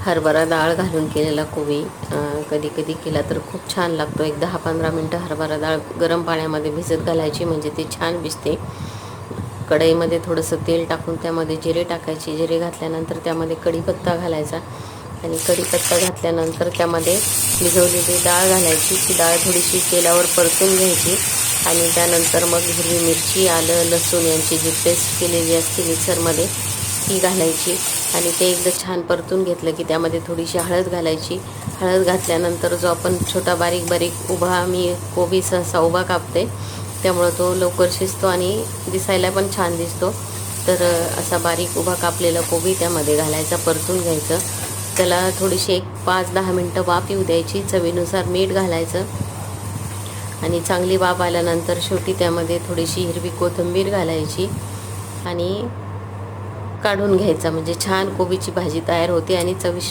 हरभरा डाळ घालून केलेला कोबी कधी कधी केला तर खूप छान लागतो. एक 10-15 मिनटं हरभरा डाळ गरम पाण्यामध्ये भिजत घालायची, म्हणजे ती छान भिजते. कढईमध्ये थोडंसं तेल टाकून त्यामध्ये जिरे टाकायचे. जिरे घातल्यानंतर त्यामध्ये कढीपत्ता घालायचा आणि कढीपत्ता घातल्यानंतर त्यामध्ये भिजवलेली डाळ घालायची. ती डाळ थोडीशी तेलावर परतून घ्यायची आणि त्यानंतर मग हिरवी मिरची, आलं, लसूण यांची जी पेस्ट केलेली असते मिक्सरमध्ये ती घालायची आणि ते एकदा छान परतून घेतलं की त्यामध्ये थोडीशी हळद घालायची. हळद घातल्यानंतर जो आपण छोटा बारीक उभा, मी कोबी सहसा उभा कापते त्यामुळं तो लवकर शिजतो आणि दिसायला पण छान दिसतो. तर असा बारीक उभा कापलेला कोबी त्यामध्ये घालायचा, परतून घ्यायचं. त्याला थोडीशी एक 5-10 मिनटं वाफ येऊ द्यायची. चवीनुसार मीठ घालायचं आणि चांगली वाफ आल्यानंतर शेवटी त्यामध्ये थोडीशी हिरवी कोथिंबीर घालायची आणि काढून घ्यायचा. म्हणजे छान कोबीची भाजी तयार होते आणि चविष्ट